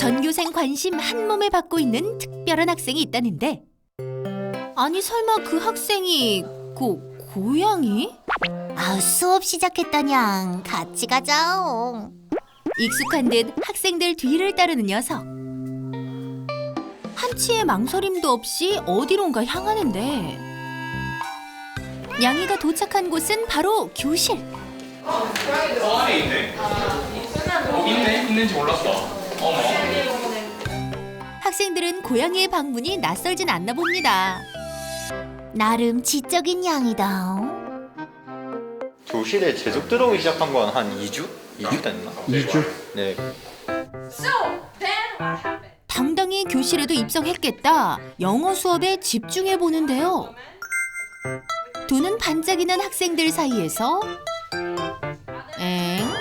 전교생 관심 한 몸에 받고 있는 특별한 학생이 있다는데, 아니 설마 그 학생이 고양이? 아, 수업 시작했다냥. 같이 가자옹. 익숙한 듯 학생들 뒤를 따르는 녀석. 한치의 망설임도 없이 어디론가 향하는데, 냥이가 도착한 곳은 바로 교실. 안에 있네. 있는지 몰랐어. 어머. 학생들은 고양이의 방문이 낯설진 않나 봅니다. 나름 지적인 양이다. 교실에 계속 들어오기 시작한 건 한 2주? 2주 됐나? 2주? 네. 당당히 교실에도 입성했겠다. 영어 수업에 집중해 보는데요. 두는 반짝이는 학생들 사이에서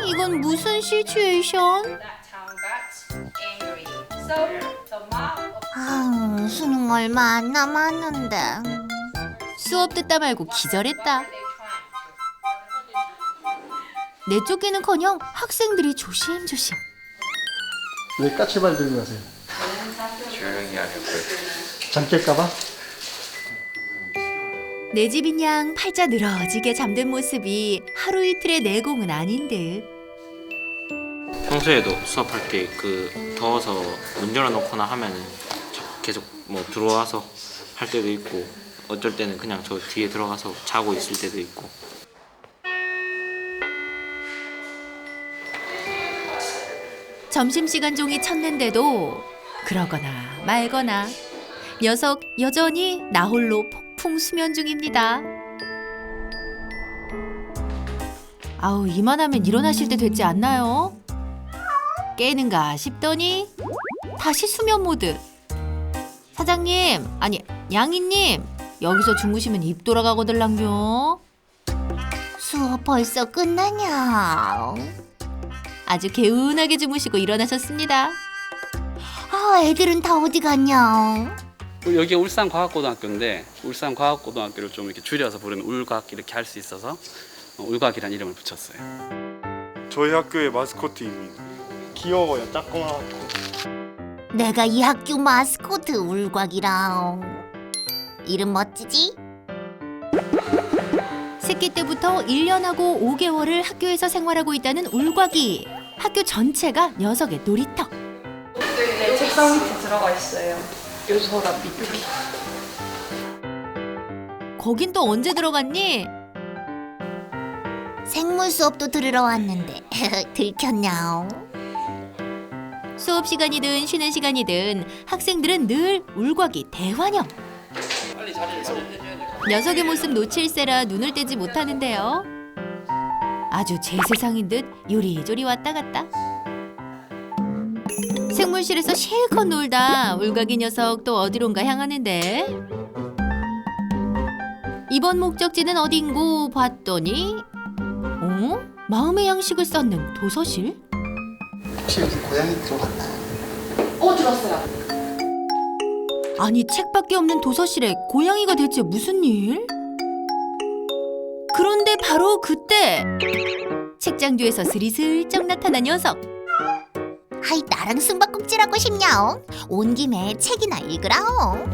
이건 무슨 시츄에이션? 아, 수능 얼마 안 남았는데. 수업 듣다 말고 기절했다. 내쫓기는커녕 학생들이 조심조심. 왜 까치발 들고 가세요? 조용히 하려고요. 잠 깰까봐? 내 집인 양 팔자 늘어지게 잠든 모습이 하루 이틀의 내공은 아닌 듯. 평소에도 수업할 때 더워서 문 열어놓거나 하면은 계속 들어와서 할 때도 있고, 어쩔 때는 그냥 저 뒤에 들어가서 자고 있을 때도 있고. 점심시간 종이 쳤는데도 그러거나 말거나 녀석 여전히 나홀로 폭풍 수면 중입니다. 아우, 이만하면 일어나실 때 됐지 않나요? 깨는가 싶더니 다시 수면 모드. 사장님, 아니 양이님, 여기서 주무시면 입 돌아가거들랑요. 수업 벌써 끝나냐? 아주 개운하게 주무시고 일어나셨습니다. 아, 애들은 다 어디 갔냐? 여기 울산과학고등학교인데, 울산과학고등학교를 좀 이렇게 줄여서 부르면 울과학 이렇게 할 수 있어서 울과학이라는 이름을 붙였어요. 저희 학교의 마스코트입니다. 귀여워요, 작고하고. 내가 이 학교 마스코트 울곽이랑. 이름 멋지지? 새끼 때부터 1년하고 5개월을 학교에서 생활하고 있다는 울곽이. 학교 전체가 녀석의 놀이터. 네, 책상 밑에 들어가 있어요. 요소라 밑에. 거긴 또 언제 들어갔니? 생물 수업도 들으러 왔는데 들켰냐? 수업 시간이든 쉬는 시간이든 학생들은 늘 울곽이 대환영. 녀석의 모습 놓칠세라 눈을 떼지 못하는데요. 아주 제 세상인 듯 요리조리 왔다 갔다. 생물실에서 실컷 놀다 울곽이 녀석 또 어디론가 향하는데, 이번 목적지는 어딘고 봤더니 마음의 양식을 쌓는 도서실? 혹시 여기 고양이 들어갔나요? 들었어요. 아니, 책밖에 없는 도서실에 고양이가 대체 무슨 일? 그런데 바로 그때 책장 뒤에서 스리슬쩍 나타난 녀석. 하이, 나랑 숨바꼭질하고 싶냐? 온 김에 책이나 읽으라옹.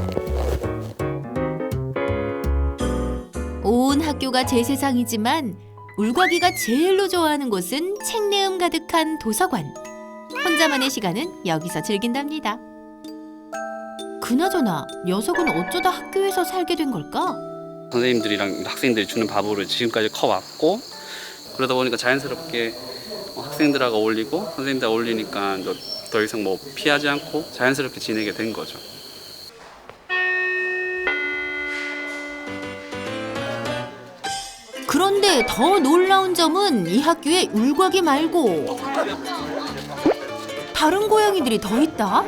온 학교가 제 세상이지만 울곽이가 제일로 좋아하는 곳은 책내음 가득한 도서관. 혼자만의 시간은 여기서 즐긴답니다. 그나저나 녀석은 어쩌다 학교에서 살게 된 걸까? 선생님들이랑 학생들이 주는 밥으로 지금까지 커왔고, 그러다 보니까 자연스럽게 학생들하고 어울리고 선생님들하고 어울리니까 더 이상 피하지 않고 자연스럽게 지내게 된 거죠. 그런데 더 놀라운 점은 이 학교에 울곽이 말고 다른 고양이들이 더 있다?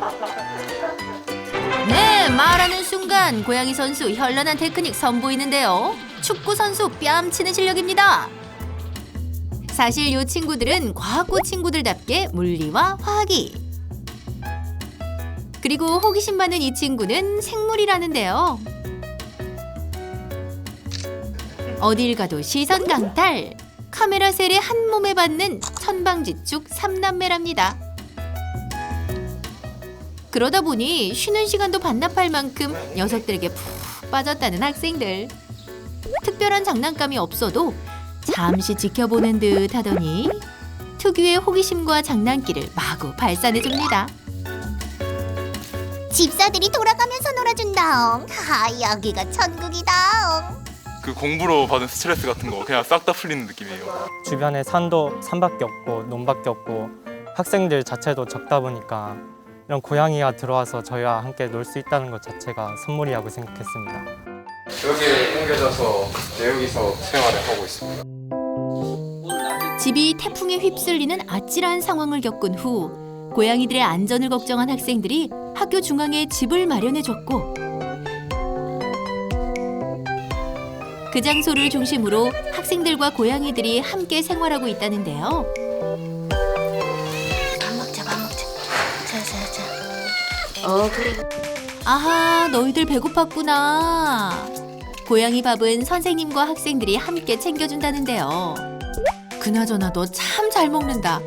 네, 말하는 순간 고양이 선수 현란한 테크닉 선보이는데요. 축구 선수 뺨치는 실력입니다. 사실 이 친구들은 과학고 친구들답게 물리와 화학이. 그리고 호기심 많은 이 친구는 생물이라는데요. 어딜 가도 시선 강탈. 카메라 셀에 한 몸에 받는 천방지축 3남매랍니다. 그러다 보니 쉬는 시간도 반납할 만큼 녀석들에게 푹 빠졌다는 학생들. 특별한 장난감이 없어도 잠시 지켜보는 듯 하더니 특유의 호기심과 장난기를 마구 발산해줍니다. 집사들이 돌아가면서 놀아준다. 여기가 천국이다. 그 공부로 받은 스트레스 같은 거 그냥 싹 다 풀리는 느낌이에요. 주변에 산밖에 없고 논밖에 없고 학생들 자체도 적다 보니까 이런 고양이가 들어와서 저희와 함께 놀 수 있다는 것 자체가 선물이라고 생각했습니다. 여기에 옮겨져서 여기서 생활을 하고 있습니다. 집이 태풍에 휩쓸리는 아찔한 상황을 겪은 후 고양이들의 안전을 걱정한 학생들이 학교 중앙에 집을 마련해줬고 그 장소를 중심으로 학생들과 고양이들이 함께 생활하고 있다는데요. 밥 먹자. 자자자. 그래. 아하, 너희들 배고팠구나. 고양이 밥은 선생님과 학생들이 함께 챙겨준다는데요. 그나저나 너 참 잘 먹는다.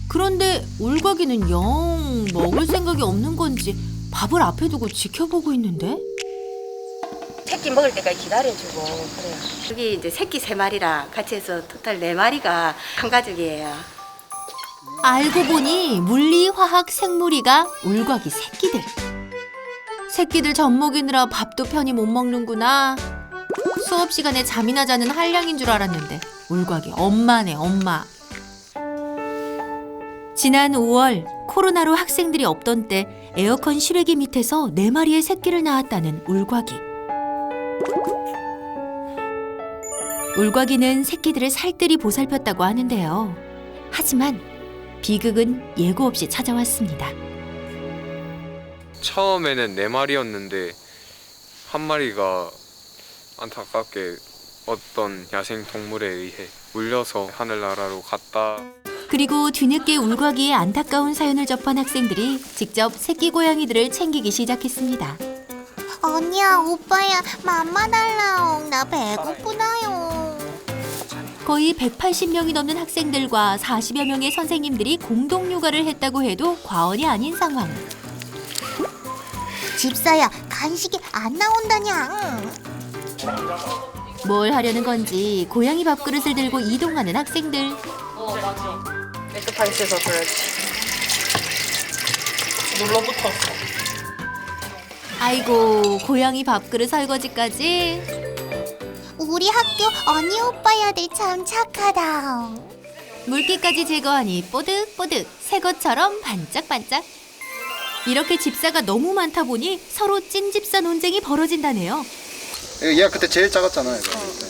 그런데 울곽이는 영 먹을 생각이 없는 건지 밥을 앞에 두고 지켜보고 있는데? 새끼 먹을 때까지 기다려주고 그래요. 여기 이제 새끼 3마리랑 같이 해서 토탈 4마리가 한 가족이에요. 알고 보니 물리, 화학, 생물이가 울곽이 새끼들. 새끼들 젖 먹이느라 밥도 편히 못 먹는구나. 수업 시간에 잠이나 자는 한량인 줄 알았는데 울곽이 엄마네, 엄마. 지난 5월 코로나로 학생들이 없던 때 에어컨 실외기 밑에서 4마리의 새끼를 낳았다는 울곽이. 울곽이는 새끼들을 살뜰히 보살폈다고 하는데요. 하지만 비극은 예고 없이 찾아왔습니다. 처음에는 4마리였는데 한 마리가 안타깝게 어떤 야생 동물에 의해 물려서 하늘나라로 갔다. 그리고 뒤늦게 울곽이의 안타까운 사연을 접한 학생들이 직접 새끼 고양이들을 챙기기 시작했습니다. 언니야, 오빠야, 맘마 달라옹. 나 배고프다요. 거의 180명이 넘는 학생들과 40여 명의 선생님들이 공동 육아를 했다고 해도 과언이 아닌 상황. 집사야, 간식이 안 나온다냥. 뭘 하려는 건지 고양이 밥그릇을 들고 이동하는 학생들. 맞아. 메이크업 있어서 그렇지. 눌러붙었어. 아이고, 고양이 밥그릇 설거지까지. 우리 학교 언니 오빠야들 참 착하다. 물기까지 제거하니 뽀득뽀득 새 것처럼 반짝반짝. 이렇게 집사가 너무 많다 보니 서로 찐집사 논쟁이 벌어진다네요. 얘가 그때 제일 작았잖아요.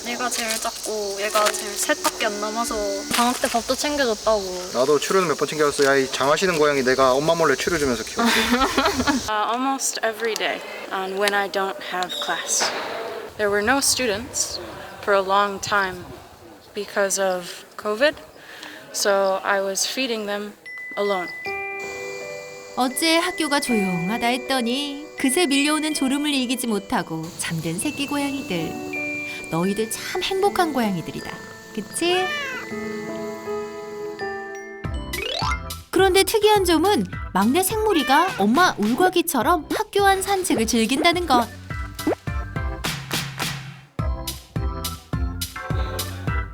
얘가 제일 작고 얘가 제일 셋밖에 안 남아서 방학 때 밥도 챙겨줬다고. 나도 추루는 몇 번 챙겨줬어. 야, 이 장화시는 고양이 내가 엄마 몰래 추루 주면서 키웠어. Almost every day when I don't have class. There were no students for a long time because of COVID, so I was feeding them alone. 어째 학교가 조용하다 했더니 그새 밀려오는 졸음을 이기지 못하고 잠든 새끼 고양이들. 너희들 참 행복한 고양이들이다. 그치? 그런데 특이한 점은 막내 생물이가 엄마 울곽이처럼 학교 안 산책을 즐긴다는 것.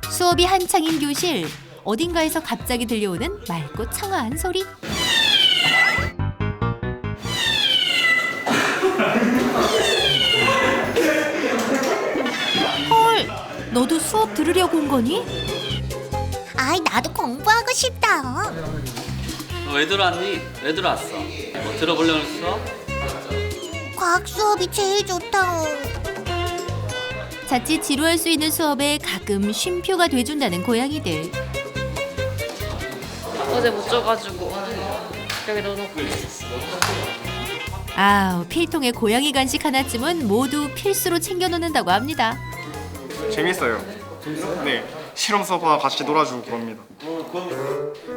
수업이 한창인 교실, 어딘가에서 갑자기 들려오는 맑고 청아한 소리. 헐, 너도 수업 들으려고 온 거니? 아이, 나도 공부하고 싶다. 너 왜 들어왔니? 왜 들어왔어? 뭐 들어보려고 했어? 과학 수업이 제일 좋다. 자칫 지루할 수 있는 수업에 가끔 쉼표가 돼준다는 고양이들. 어제 못 줘가지고 여기 넣어놓고 있었어. 아우, 필통에 고양이 간식 하나쯤은 모두 필수로 챙겨놓는다고 합니다. 재밌어요. 네, 실험 서버 같이 놀아주고 그럽니다.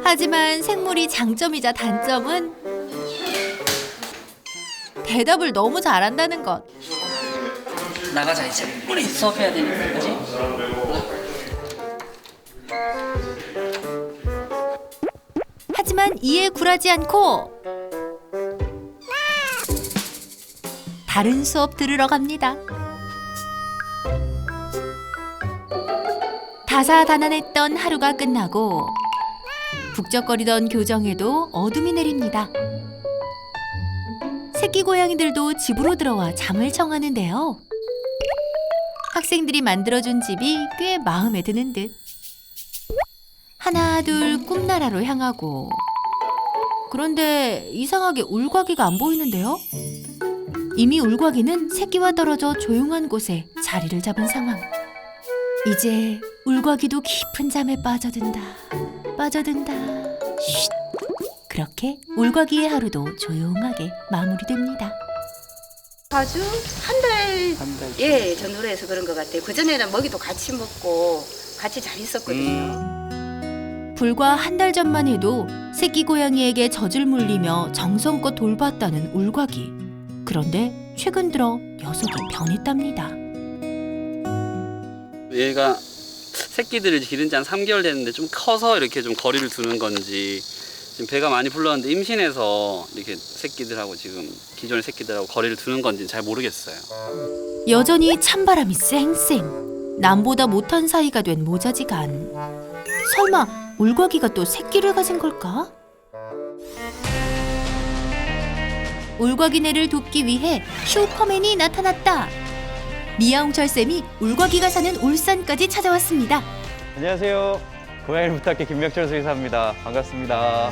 하지만 생물이 장점이자 단점은 대답을 너무 잘한다는 것. 나가자 이제. 우리 수업해야 되니까, 그지? 하지만 이에 굴하지 않고 다른 수업 들으러 갑니다. 다사다난했던 하루가 끝나고 북적거리던 교정에도 어둠이 내립니다. 새끼 고양이들도 집으로 들어와 잠을 청하는데요. 학생들이 만들어준 집이 꽤 마음에 드는 듯. 하나 둘 꿈나라로 향하고, 그런데 이상하게 울과기가 안 보이는데요. 이미 울과기는 새끼와 떨어져 조용한 곳에 자리를 잡은 상황. 이제 울과기도 깊은 잠에 빠져든다. 쉿. 그렇게 울과기의 하루도 조용하게 마무리됩니다. 아주 한 달 예, 전후로 해서 그런 것 같아요. 그전에는 먹이도 같이 먹고 같이 잘 있었거든요. 불과 한 달 전만 해도 새끼 고양이에게 젖을 물리며 정성껏 돌봤다는 울과기. 그런데 최근 들어 녀석이 변했답니다. 얘가 새끼들을 기른 지 한 3개월 됐는데 좀 커서 이렇게 좀 거리를 두는 건지, 지금 배가 많이 불렀는데 임신해서 이렇게 새끼들하고 지금 기존의 새끼들하고 거리를 두는 건지 잘 모르겠어요. 여전히 찬바람이 쌩쌩. 남보다 못한 사이가 된 모자지간. 설마 울과기가 또 새끼를 가진 걸까? 울과기네를 돕기 위해 슈퍼맨이 나타났다. 미아홍철 쌤이 울과기가 사는 울산까지 찾아왔습니다. 안녕하세요. 고양이를 부탁해 김명철 수의사입니다. 반갑습니다.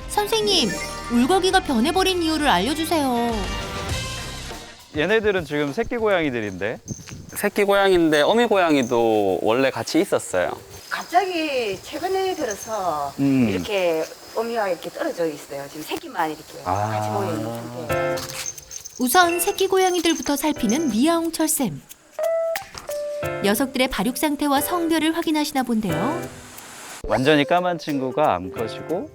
선생님, 울과기가 변해버린 이유를 알려주세요. 얘네들은 지금 새끼 고양이들인데. 새끼 고양이인데 어미 고양이도 원래 같이 있었어요. 갑자기 최근에 들어서 이렇게 어미와 이렇게 떨어져 있어요. 지금 새끼만 이렇게 같이 모여 있는 상태예요. 우선 새끼 고양이들부터 살피는 미아홍철 쌤. 녀석들의 발육 상태와 성별을 확인하시나 본데요. 완전히 까만 친구가 암컷이고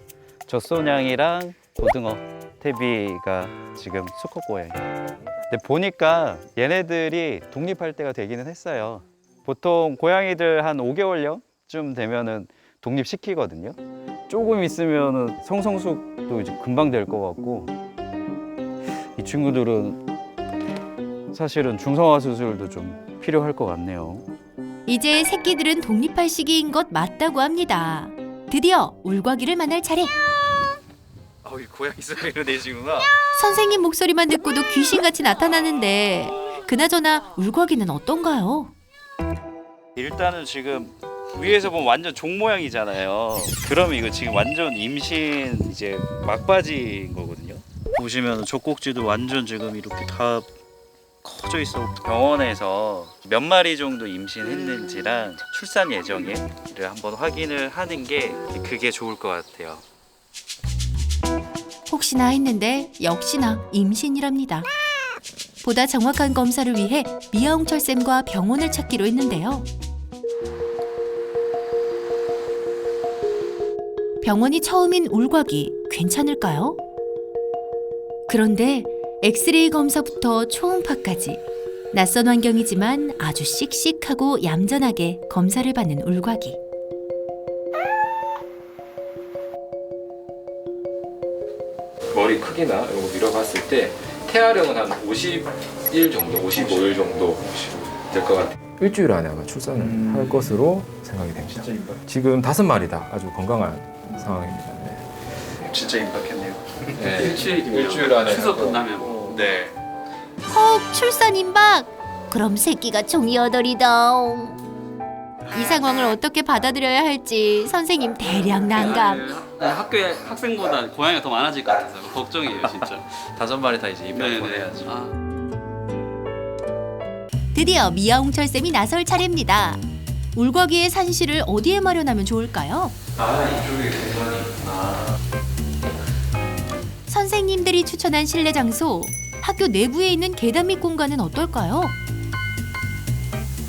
젖소냥이랑 고등어, 태비가 지금 수컷 고양이. 근데 보니까 얘네들이 독립할 때가 되기는 했어요. 보통 고양이들 한 5개월령쯤 되면은 독립시키거든요. 조금 있으면은 성성숙도 이제 금방 될 것 같고, 이 친구들은 사실은 중성화 수술도 좀 필요할 것 같네요. 이제 새끼들은 독립할 시기인 것 맞다고 합니다. 드디어 울과기를 만날 차례. 이 고양이 소리를 내시구나. 선생님 목소리만 듣고도 귀신같이 나타나는데, 그나저나 울과기는 어떤가요? 일단은 지금 위에서 보면 완전 종 모양이잖아요. 그러면 이거 지금 완전 임신 이제 막바지인 거거든요. 보시면 젖꼭지도 완전 지금 이렇게 다 커져 있어. 병원에서 몇 마리 정도 임신했는지랑 출산 예정일을 한번 확인을 하는 게 그게 좋을 것 같아요. 혹시나 했는데 역시나 임신이랍니다. 보다 정확한 검사를 위해 미아홍철 쌤과 병원을 찾기로 했는데요. 병원이 처음인 울과기 괜찮을까요? 그런데 엑스레이 검사부터 초음파까지 낯선 환경이지만 아주 씩씩하고 얌전하게 검사를 받는 울과기. 머리 크기나 이런 거 밀어봤을 때 태아령은 한 50일 정도, 55일 정도 될 것 같아요. 일주일 안에 아마 출산을 할 것으로 생각이 됩니다. 지금 5마리 아주 건강한 상황입니다. 네. 진짜 임박했네요. 네. 일주일 안에 추석 끝나면. 네. 헉, 출산 임박. 그럼 새끼가 총 8이다. 이 상황을 어떻게 받아들여야 할지 선생님 대략 난감. 학교에 학생보다 고양이가 더 많아질 것 같아서 걱정이에요, 진짜. 5마리 다 이제 입양 보내야지. 드디어 미아홍철 쌤이 나설 차례입니다. 울과기의 산실을 어디에 마련하면 좋을까요? 이쪽에 공간이 있구나. 선생님들이 추천한 실내 장소, 학교 내부에 있는 계단 밑 공간은 어떨까요?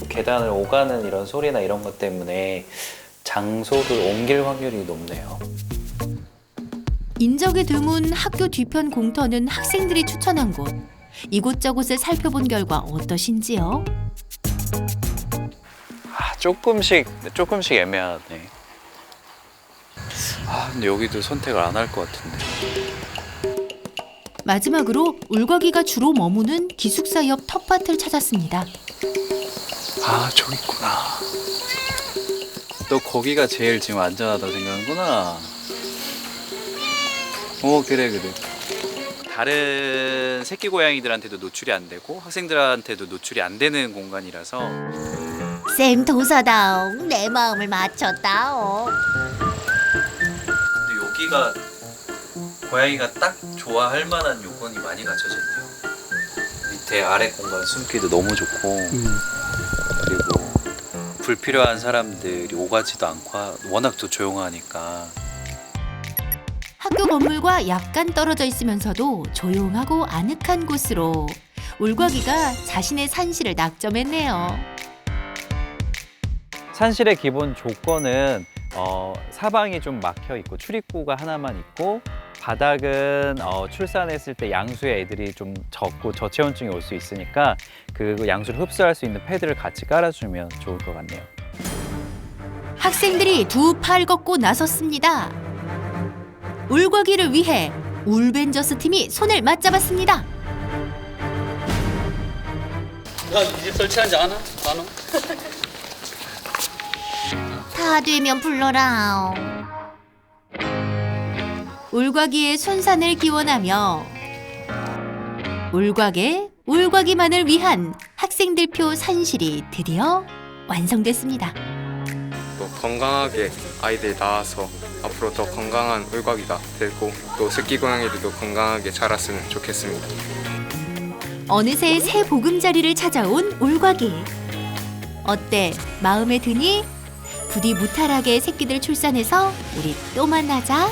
계단을 오가는 이런 소리나 이런 것 때문에 장소를 옮길 확률이 높네요. 인적이 드문 학교 뒤편 공터는 학생들이 추천한 곳. 이곳저곳을 살펴본 결과 어떠신지요? 조금씩 애매하네. 근데 여기도 선택을 안 할 것 같은데. 마지막으로 울거기가 주로 머무는 기숙사 옆 텃밭을 찾았습니다. 아, 저기 있구나. 너 거기가 제일 지금 안전하다고 생각하는구나. 그래. 다른 새끼 고양이들한테도 노출이 안 되고 학생들한테도 노출이 안 되는 공간이라서. 쌤 도사다옹 내 마음을 맞췄다옹. 근데 여기가 고양이가 딱 좋아할 만한 요건이 많이 갖춰져 있네요. 밑에 아래 공간 숨기도 너무 좋고 그리고 불필요한 사람들이 오가지도 않고 워낙 또 조용하니까. 학교 건물과 약간 떨어져 있으면서도 조용하고 아늑한 곳으로 울거기가 자신의 산실을 낙점했네요. 산실의 기본 조건은 사방이 좀 막혀 있고 출입구가 하나만 있고 바닥은 출산했을 때 양수에 애들이 좀 적고 저체온증이 올 수 있으니까 그 양수를 흡수할 수 있는 패드를 같이 깔아주면 좋을 것 같네요. 학생들이 두 팔 걷고 나섰습니다. 울거기를 위해 울벤져스 팀이 손을 맞잡았습니다. 야, 이 집 설치한 지 안 와? 다 되면 불러라. 울거기의 순산을 기원하며 울거기만을 위한 학생들표 산실이 드디어 완성됐습니다. 또 건강하게 아이들이 나와서 앞으로 더 건강한 울거기가 되고 또 새끼 고양이들도 건강하게 자랐으면 좋겠습니다. 어느새 새 보금자리를 찾아온 울거기. 어때? 마음에 드니? 부디 무탈하게 새끼들 출산해서 우리 또 만나자.